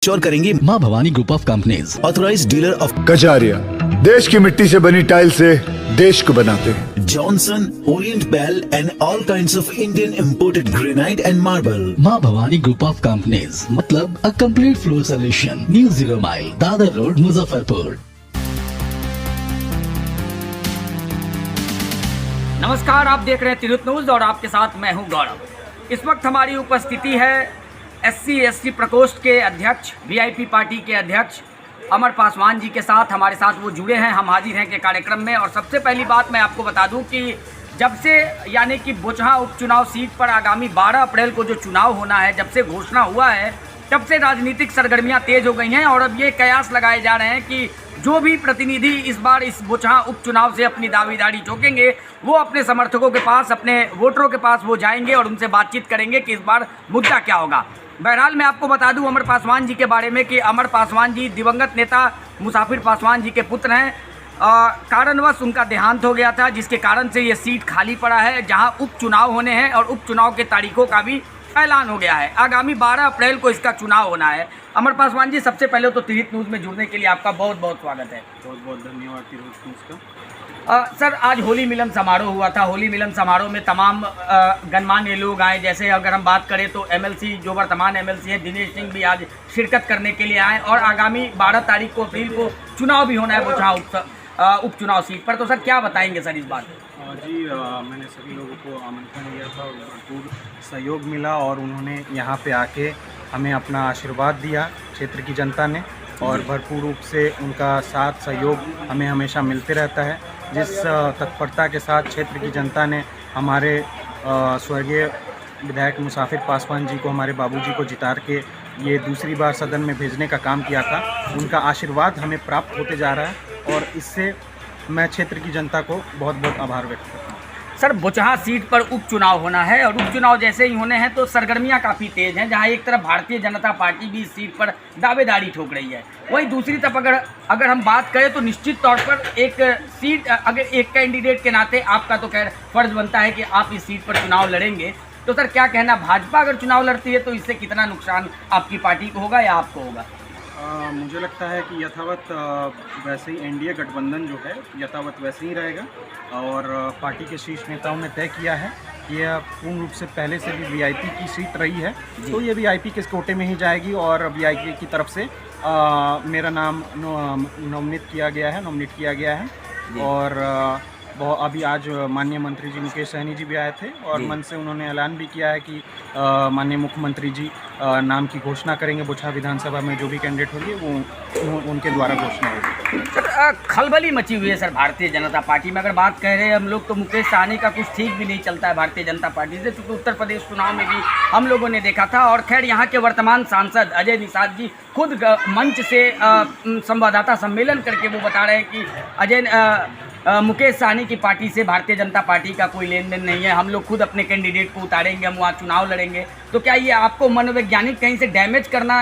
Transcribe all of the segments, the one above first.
Sure करेंगे माँ Bhavani group of companies, authorised dealer of Kajaria, देश की मिट्टी से बनी टाइल से देश को बनाते हैं। Johnson, Orient Bell and all kinds of Indian imported granite and marble. Maa Bhavani group of companies मतलब a complete floor solution, new 0 mile, Dadar road, Muzaffarpur. नमस्कार, आप देख रहे हैं तिरुत न्यूज और आपके साथ मैं हूं गौरव। इस वक्त हमारी उपस्थिति है SC/ST प्रकोष्ठ के अध्यक्ष, VIP पार्टी के अध्यक्ष अमर पासवान जी के साथ। हमारे साथ वो जुड़े हैं, हम हाजिर हैं के कार्यक्रम में। और सबसे पहली बात मैं आपको बता दूं कि जब से यानी कि बोचहा उपचुनाव सीट पर आगामी 12 अप्रैल को जो चुनाव होना है, जब से घोषणा हुआ है तब से राजनीतिक सरगर्मियां तेज हो गई हैं। और अब ये कयास लगाए जा रहे हैं कि जो भी प्रतिनिधि इस बार इस बोचहा उपचुनाव से अपनी दावेदारी ठोकेंगे, वो अपने समर्थकों के पास, अपने वोटरों के पास वो जाएंगे और उनसे बातचीत करेंगे कि इस बार मुद्दा क्या होगा। बहरहाल मैं आपको बता दूं अमर पासवान जी के बारे में कि अमर पासवान जी दिवंगत नेता मुसाफिर पासवान जी के पुत्र हैं। कारणवश उनका देहांत हो गया था, जिसके कारण से ये सीट खाली पड़ा है, जहां उपचुनाव होने हैं और उपचुनाव के तारीखों का भी ऐलान हो गया है। आगामी 12 अप्रैल को इसका चुनाव होना है। अमर पासवान जी, सबसे पहले तो तिरुत न्यूज़ में जुड़ने के लिए आपका बहुत बहुत स्वागत है। बहुत बहुत धन्यवाद तिरुत न्यूज़ का। सर, आज होली मिलन समारोह हुआ था। होली मिलन समारोह में तमाम गणमान्य लोग आए। जैसे अगर हम बात करें तो MLC, जो वर्तमान MLC है दिनेश सिंह, भी आज शिरकत करने के लिए आए। और आगामी 12 तारीख को, अप्रैल को चुनाव भी होना है बोचहा उपचुनाव सीट पर। तो सर क्या बताएंगे सर इस बात? जी, मैंने सभी लोगों को आमंत्रण दिया था और भरपूर सहयोग मिला और उन्होंने यहाँ पे आके हमें अपना आशीर्वाद दिया, क्षेत्र की जनता ने, और भरपूर रूप से उनका साथ सहयोग हमें हमेशा मिलते रहता है। जिस तत्परता के साथ क्षेत्र की जनता ने हमारे स्वर्गीय विधायक मुसाफिर पासवान जी को, हमारे बाबूजी को जिता के ये दूसरी बार सदन में भेजने का काम किया था, उनका आशीर्वाद हमें प्राप्त होते जा रहा है और इससे मैं क्षेत्र की जनता को बहुत बहुत आभार व्यक्त करता हूँ। सर, बोचहा सीट पर उपचुनाव होना है और उपचुनाव जैसे ही होने हैं तो सरगर्मियां काफ़ी तेज हैं, जहां एक तरफ भारतीय जनता पार्टी भी इस सीट पर दावेदारी ठोक रही है, वहीं दूसरी तरफ अगर हम बात करें तो निश्चित तौर पर एक सीट, अगर एक कैंडिडेट के नाते आपका तो खैर फर्ज बनता है कि आप इस सीट पर चुनाव लड़ेंगे। तो सर क्या कहना, भाजपा अगर चुनाव लड़ती है तो इससे कितना नुकसान आपकी पार्टी को होगा या आपको होगा? मुझे लगता है कि यथावत वैसे ही NDA गठबंधन जो है यथावत वैसे ही रहेगा और पार्टी के शीर्ष नेताओं ने तय किया है कि यह पूर्ण रूप से पहले से भी VIP की सीट रही है, तो ये VIP के कोटे में ही जाएगी और VIP की तरफ से मेरा नाम नॉमिनेट किया गया है। और अभी आज माननीय मंत्री जी मुकेश सहनी जी भी आए थे और मन से उन्होंने ऐलान भी किया है कि माननीय मुख्यमंत्री जी नाम की घोषणा करेंगे। बोचहा विधानसभा में जो भी कैंडिडेट होंगे वो उनके द्वारा घोषणा होगी। सर, खलबली मची हुई है सर भारतीय जनता पार्टी में। अगर बात कह रहे हैं हम लोग तो मुकेश सहनी का कुछ ठीक भी नहीं चलता है भारतीय जनता पार्टी से, क्योंकि उत्तर प्रदेश चुनाव में भी हम लोगों ने देखा था। और खैर यहाँ के वर्तमान सांसद अजय निषाद जी खुद मंच से संवाददाता सम्मेलन करके वो बता रहे हैं कि मुकेश सहनी की पार्टी से भारतीय जनता पार्टी का कोई लेन देन नहीं है, हम लोग खुद अपने कैंडिडेट को उतारेंगे, हम वहाँ चुनाव लड़ेंगे। तो क्या ये आपको मनोवैज्ञानिक कहीं से डैमेज करना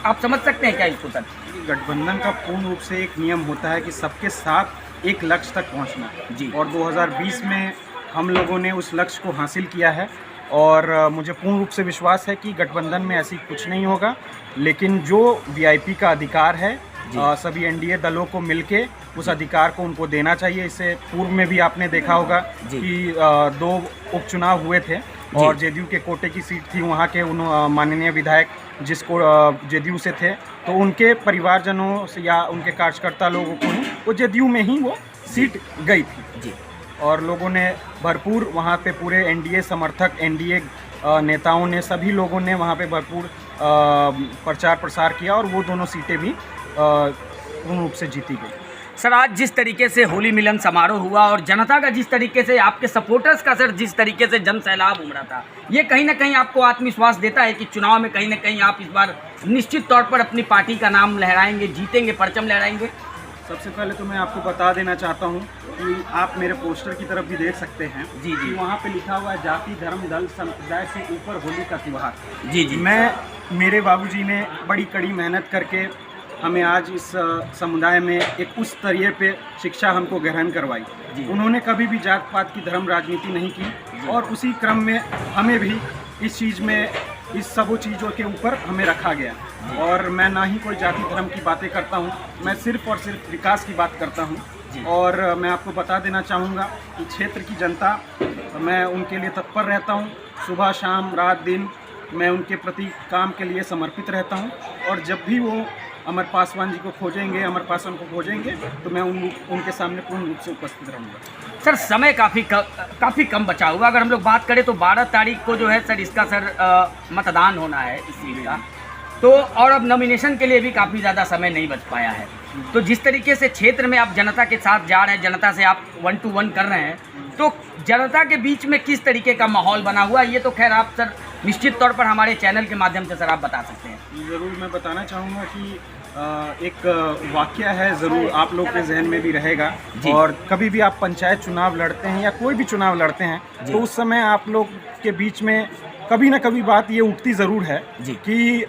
आप समझ सकते हैं क्या इसको सर? गठबंधन का पूर्ण रूप से एक नियम होता है कि सबके साथ एक लक्ष्य तक पहुँचना जी, और 2020 में हम लोगों ने उस लक्ष्य को हासिल किया है और मुझे पूर्ण रूप से विश्वास है कि गठबंधन में ऐसी कुछ नहीं होगा। लेकिन जो VIP का अधिकार है सभी NDA दलों को मिलके उस अधिकार को उनको देना चाहिए। इससे पूर्व में भी आपने देखा होगा कि 2 उपचुनाव हुए थे और JDU के कोटे की सीट थी, वहाँ के माननीय विधायक जिसको JDU से थे, तो उनके परिवारजनों से या उनके कार्यकर्ता लोगों को वो JDU में ही वो सीट गई थी जी। और लोगों ने भरपूर वहाँ पे पूरे NDA समर्थक, NDA नेताओं ने, सभी लोगों ने वहाँ पे भरपूर प्रचार प्रसार किया और वो दोनों सीटें भी पूर्ण रूप से जीती गई। सर, आज जिस तरीके से होली मिलन समारोह हुआ और जनता का जिस तरीके से, आपके सपोर्टर्स का सर जिस तरीके से जन सैलाब उमड़ा था, ये कहीं ना कहीं आपको आत्मविश्वास देता है कि चुनाव में कहीं ना कहीं आप इस बार निश्चित तौर पर अपनी पार्टी का नाम लहराएंगे, जीतेंगे, परचम लहराएंगे? सबसे पहले तो मैं आपको बता देना चाहता हूँ कि आप मेरे पोस्टर की तरफ भी देख सकते हैं जी जी, वहाँ पे लिखा हुआ है जाति धर्म दल संप्रदाय से ऊपर होली का त्योहार। जी जी, मेरे बाबूजी ने बड़ी कड़ी मेहनत करके हमें आज इस समुदाय में एक उच्च स्तरीय पे शिक्षा हमको ग्रहण करवाई। उन्होंने कभी भी जात पात की धर्म राजनीति नहीं की और उसी क्रम में हमें भी इस चीज़ में इस सब चीज़ों के ऊपर हमें रखा गया। और मैं ना ही कोई जाति धर्म की बातें करता हूँ, मैं सिर्फ और सिर्फ विकास की बात करता हूँ। और मैं आपको बता देना चाहूँगा कि क्षेत्र की जनता, मैं उनके लिए तत्पर रहता हूँ। सुबह शाम रात दिन मैं उनके प्रति काम के लिए समर्पित रहता हूँ। और जब भी वो अमर पासवान जी को खोजेंगे, अमर पासवान को खोजेंगे, तो मैं उनके सामने पूर्ण रूप से उपस्थित रहूँगा। सर समय काफ़ी कम बचा हुआ। अगर हम लोग बात करें तो 12 तारीख को जो है सर इसका मतदान होना है इस सीट का, तो और अब नॉमिनेशन के लिए भी काफ़ी ज़्यादा समय नहीं बच पाया है। तो जिस तरीके से क्षेत्र में आप जनता के साथ जा रहे हैं, जनता से आप 1 to 1 कर रहे हैं, तो जनता के बीच में किस तरीके का माहौल बना हुआ है, ये तो खैर आप सर निश्चित तौर पर हमारे चैनल के माध्यम से सर आप बता सकते हैं। ज़रूर मैं बताना चाहूँगा कि एक वाक़या है, ज़रूर आप लोग के जहन में भी रहेगा। और कभी भी आप पंचायत चुनाव लड़ते हैं या कोई भी चुनाव लड़ते हैं, तो उस समय आप लोग के बीच में कभी ना कभी बात ये उठती ज़रूर है कि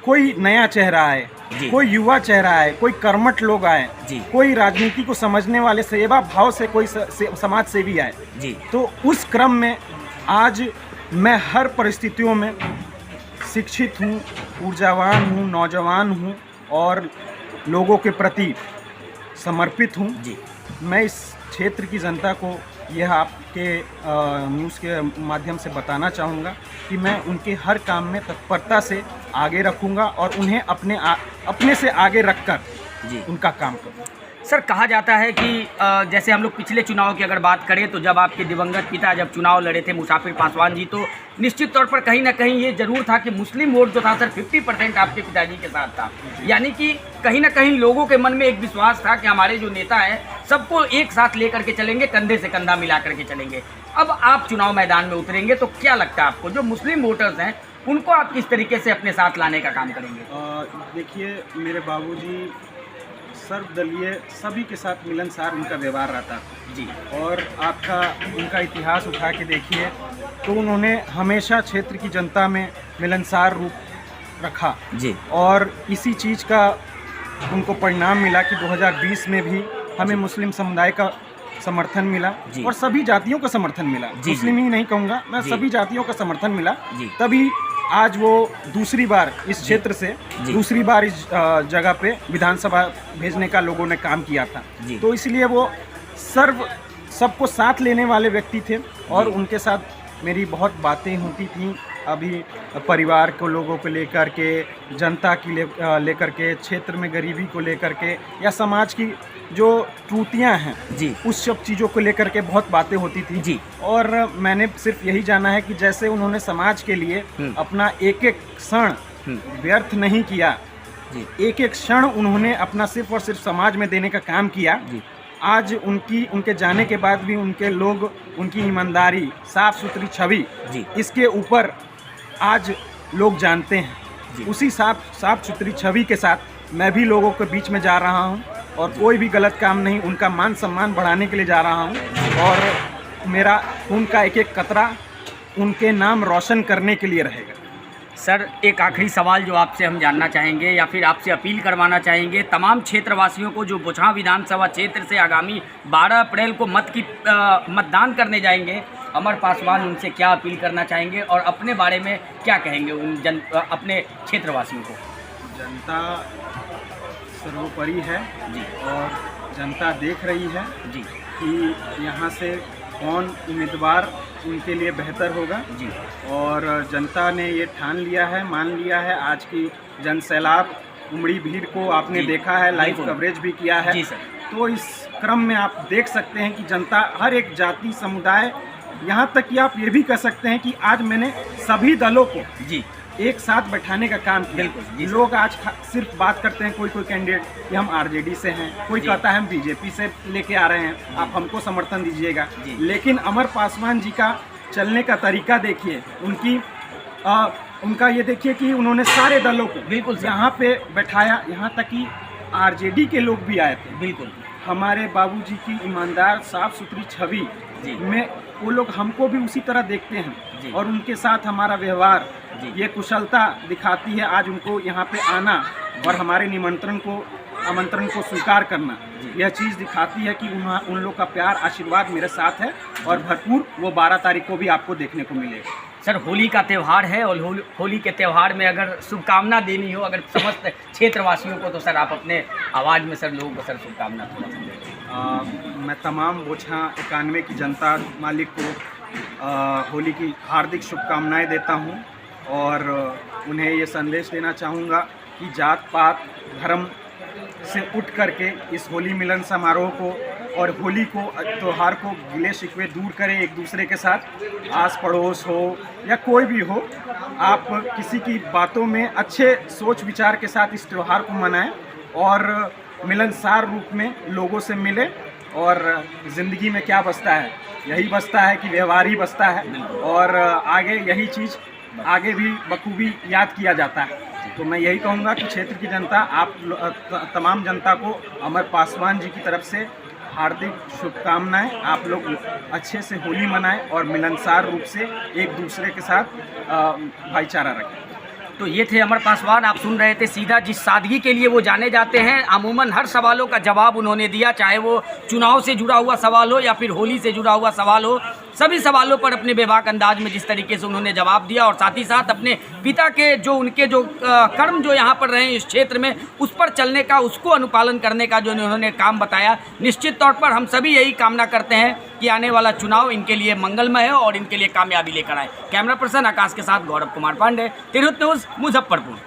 कोई नया चेहरा आए, कोई युवा चेहरा आए, कोई कर्मठ लोग आए, कोई राजनीति को समझने वाले सेवा भाव से कोई समाज सेवी आए। तो उस क्रम में आज मैं हर परिस्थितियों में शिक्षित हूँ, ऊर्जावान हूँ, नौजवान हूँ और लोगों के प्रति समर्पित हूँ। मैं इस क्षेत्र की जनता को यह आपके न्यूज़ के माध्यम से बताना चाहूँगा कि मैं उनके हर काम में तत्परता से आगे रखूँगा और उन्हें अपने से आगे रखकर उनका काम करूँ। सर कहा जाता है कि जैसे हम लोग पिछले चुनाव की अगर बात करें तो जब आपके दिवंगत पिता जब चुनाव लड़े थे मुसाफिर पासवान जी, तो निश्चित तौर पर कहीं ना कहीं ये जरूर था कि मुस्लिम वोट जो था सर 50% आपके पिताजी के साथ था। यानी कि कहीं ना कहीं लोगों के मन में एक विश्वास था कि हमारे जो नेता हैं सबको एक साथ लेकर के चलेंगे, कंधे से कंधा मिला करके चलेंगे। अब आप चुनाव मैदान में उतरेंगे तो क्या लगता है आपको, जो मुस्लिम वोटर्स हैं उनको आप किस तरीके से अपने साथ लाने का काम करेंगे? देखिए, मेरे बाबूजी सर्वदलीय सभी के साथ मिलनसार उनका व्यवहार रहता जी। और आपका उनका इतिहास उठा के देखिए तो उन्होंने हमेशा क्षेत्र की जनता में मिलनसार रूप रखा जी। और इसी चीज़ का उनको परिणाम मिला कि 2020 में भी हमें मुस्लिम समुदाय का समर्थन मिला और सभी जातियों का समर्थन मिला। मुस्लिम ही नहीं कहूँगा मैं, सभी जातियों का समर्थन मिला। तभी आज वो दूसरी बार इस क्षेत्र से दूसरी बार इस जगह पे विधानसभा भेजने का लोगों ने काम किया था। तो इसलिए वो सबको साथ लेने वाले व्यक्ति थे और उनके साथ मेरी बहुत बातें होती थी। अभी परिवार को लोगों को लेकर के, जनता की लेकर के, क्षेत्र में गरीबी को लेकर के या समाज की जो त्रुटियां हैं जी, उस सब चीज़ों को लेकर के बहुत बातें होती थी जी। और मैंने सिर्फ यही जाना है कि जैसे उन्होंने समाज के लिए अपना एक एक क्षण व्यर्थ नहीं किया, एक एक क्षण उन्होंने अपना सिर्फ और सिर्फ समाज में देने का काम किया। आज उनके जाने के बाद भी उनके लोग, उनकी ईमानदारी, साफ सुथरी छवि, इसके ऊपर आज लोग जानते हैं। उसी साफ सुथरी छवि के साथ मैं भी लोगों के बीच में जा रहा हूं और कोई भी गलत काम नहीं, उनका मान सम्मान बढ़ाने के लिए जा रहा हूं और मेरा उनका एक एक कतरा उनके नाम रोशन करने के लिए रहेगा। सर एक आखिरी सवाल जो आपसे हम जानना चाहेंगे या फिर आपसे अपील करवाना चाहेंगे तमाम क्षेत्रवासियों को जो बुछा विधानसभा क्षेत्र से आगामी 12 अप्रैल को मतदान करने जाएंगे, अमर पासवान उनसे क्या अपील करना चाहेंगे और अपने बारे में क्या कहेंगे अपने क्षेत्रवासियों को? जनता सर्वोपरि है जी और जनता देख रही है जी कि यहाँ से कौन उम्मीदवार उनके लिए बेहतर होगा जी। और जनता ने ये ठान लिया है, मान लिया है। आज की जन सैलाब उमड़ी भीड़ को आपने देखा है, लाइव कवरेज भी किया है जी सर। तो इस क्रम में आप देख सकते हैं कि जनता हर एक जाति समुदाय, यहाँ तक कि आप ये भी कह सकते हैं कि आज मैंने सभी दलों को जी एक साथ बैठाने का काम किया। लोग आज सिर्फ बात करते हैं, कोई कैंडिडेट कि हम आरजेडी से हैं, कोई कहता है हम बीजेपी से लेके आ रहे हैं, आप हमको समर्थन दीजिएगा। लेकिन अमर पासवान जी का चलने का तरीका देखिए, उनका ये देखिए कि उन्होंने सारे दलों को बिल्कुल यहाँ पे बैठाया, यहाँ तक कि आरजेडी के लोग भी आए थे। बिल्कुल हमारे बाबूजी की ईमानदार साफ सुथरी छवि में वो लोग हमको भी उसी तरह देखते हैं और उनके साथ हमारा व्यवहार ये कुशलता दिखाती है। आज उनको यहाँ पे आना और हमारे आमंत्रण को स्वीकार करना, यह चीज़ दिखाती है कि उन लोग का प्यार आशीर्वाद मेरे साथ है और भरपूर वो 12 तारीख को भी आपको देखने को मिलेगा। सर होली का त्यौहार है और होली के त्यौहार में अगर शुभकामना देनी हो अगर समस्त क्षेत्रवासियों को तो सर आप अपने आवाज़ में सर लोगों को सर शुभकामना थोड़ा सा दें। मैं तमाम बोछा 91 की जनता मालिक को होली की हार्दिक शुभकामनाएं देता हूं और उन्हें ये संदेश देना चाहूँगा कि जात पात धर्म से उठ करके इस होली मिलन समारोह को और होली को त्यौहार को गिले शिकवे दूर करें एक दूसरे के साथ। आस पड़ोस हो या कोई भी हो, आप किसी की बातों में अच्छे सोच विचार के साथ इस त्यौहार को मनाएं और मिलनसार रूप में लोगों से मिले। और ज़िंदगी में क्या बचता है, यही बचता है कि व्यवहार ही बचता है और आगे यही चीज़ आगे भी बखूबी याद किया जाता है। तो मैं यही कहूँगा कि क्षेत्र की जनता, आप तमाम जनता को अमर पासवान जी की तरफ से हार्दिक शुभकामनाएं। आप लोग अच्छे से होली मनाएं और मिलनसार रूप से एक दूसरे के साथ भाईचारा रखें। तो ये थे अमर पासवान, आप सुन रहे थे सीधा जिस सादगी के लिए वो जाने जाते हैं। अमूमन हर सवालों का जवाब उन्होंने दिया, चाहे वो चुनाव से जुड़ा हुआ सवाल हो या फिर होली से जुड़ा हुआ सवाल हो। सभी सवालों पर अपने बेबाक अंदाज में जिस तरीके से उन्होंने जवाब दिया और साथ ही साथ अपने पिता के जो उनके जो कर्म जो यहाँ पर रहे इस क्षेत्र में उस पर चलने का, उसको अनुपालन करने का जो उन्होंने काम बताया। निश्चित तौर पर हम सभी यही कामना करते हैं कि आने वाला चुनाव इनके लिए मंगलमय हो और इनके लिए कामयाबी लेकर आए। कैमरा पर्सन आकाश के साथ गौरव कुमार पांडे, तिरहुत न्यूज़, मुजफ्फरपुर।